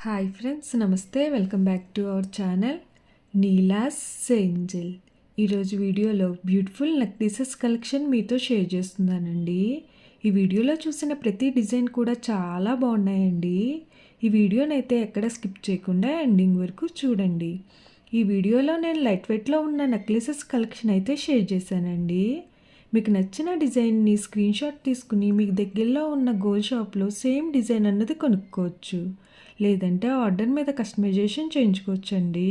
Hi friends, నమస్తే. Welcome back to our channel Neela's Angel. ఈరోజు వీడియోలో బ్యూటిఫుల్ నెక్లెసెస్ కలెక్షన్ మీతో షేర్ చేస్తున్నానండి. ఈ వీడియోలో చూసిన ప్రతి డిజైన్ కూడా చాలా బాగున్నాయండి. ఈ వీడియోనైతే ఎక్కడ స్కిప్ చేయకుండా ఎండింగ్ వరకు చూడండి. ఈ వీడియోలో నేను లైట్ వెయిట్లో ఉన్న నెక్లెసెస్ కలెక్షన్ అయితే షేర్ చేశానండి. మీకు నచ్చిన డిజైన్ని స్క్రీన్ షాట్ తీసుకుని మీకు దగ్గరలో ఉన్న గోల్డ్ షాప్లో సేమ్ డిజైన్ అన్నది కొనుక్కోవచ్చు, లేదంటే ఆర్డర్ మీద కస్టమైజేషన్ చేయించుకోవచ్చండి.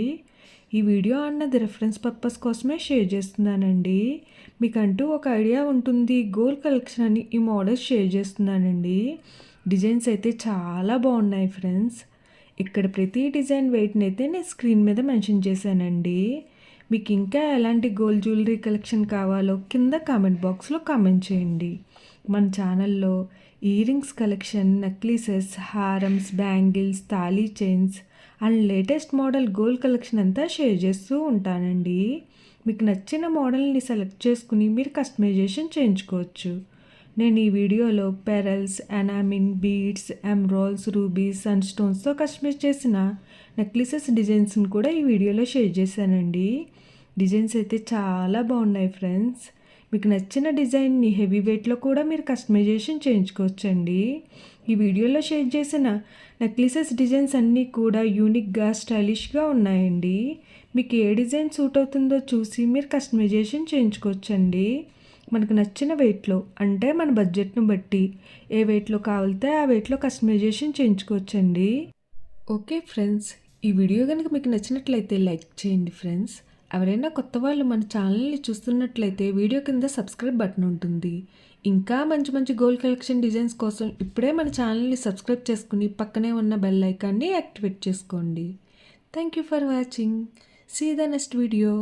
ఈ వీడియో అన్నది రెఫరెన్స్ పర్పస్ కోసమే షేర్ చేస్తున్నానండి. మీకంటూ ఒక ఐడియా ఉంటుంది గోల్డ్ కలెక్షన్ అని ఈ మోడల్స్ షేర్ చేస్తున్నానండి. డిజైన్స్ అయితే చాలా బాగున్నాయి ఫ్రెండ్స్. ఇక్కడ ప్రతి డిజైన్ వెయిట్ని అయితే నేను స్క్రీన్ మీద మెన్షన్ చేశానండి. మీకు ఇంకా ఎలాంటి గోల్డ్ జ్యువెలరీ కలెక్షన్ కావాలో కింద కామెంట్ బాక్స్లో కామెంట్ చేయండి. మన ఛానల్లో ఇయర్ రింగ్స్ కలెక్షన్, నెక్లెసెస్, హారమ్స్, బ్యాంగిల్స్, తాళీ chains and latest model gold collection అంతా షేర్ చేస్తూ ఉంటానండి. మీకు నచ్చిన మోడల్ని సెలెక్ట్ చేసుకుని మీరు కస్టమైజేషన్ చేయించుకోవచ్చు. నేను ఈ వీడియోలో pearls, enamel, beads, emeralds, rubies, సన్ స్టోన్స్తో కస్టమైజ్ చేసిన నెక్లెసెస్ డిజైన్స్ని కూడా ఈ వీడియోలో షేర్ చేశానండి. డిజైన్స్ అయితే చాలా బాగున్నాయి ఫ్రెండ్స్. మీకు నచ్చిన డిజైన్ని హెవీ వెయిట్లో కూడా మీరు కస్టమైజేషన్ చేయించుకోవచ్చండి. ఈ వీడియోలో షేర్ చేసిన నెక్లెసెస్ డిజైన్స్ అన్నీ కూడా యూనిక్గా, స్టైలిష్గా ఉన్నాయండి. మీకు ఏ డిజైన్ సూట్ అవుతుందో చూసి మీరు కస్టమైజేషన్ చేయించుకోవచ్చండి. మనకు నచ్చిన వెయిట్లో, అంటే మన బడ్జెట్ను బట్టి ఏ వెయిట్లో కావాలితే ఆ వెయిట్లో కస్టమైజేషన్ చేయించుకోవచ్చండి. ఓకే ఫ్రెండ్స్, ఈ వీడియో కనుక మీకు నచ్చినట్లయితే లైక్ చేయండి ఫ్రెండ్స్. ఎవరైనా కొత్త వాళ్ళు మన ఛానల్ని చూస్తున్నట్లయితే వీడియో కింద సబ్స్క్రైబ్ బటన్ ఉంటుంది. ఇంకా మంచి మంచి గోల్డ్ కలెక్షన్ డిజైన్స్ కోసం ఇప్పుడే మన ఛానల్ని సబ్స్క్రైబ్ చేసుకుని పక్కనే ఉన్న బెల్ ఐకాన్ని యాక్టివేట్ చేసుకోండి. Thank you for watching. See the next video.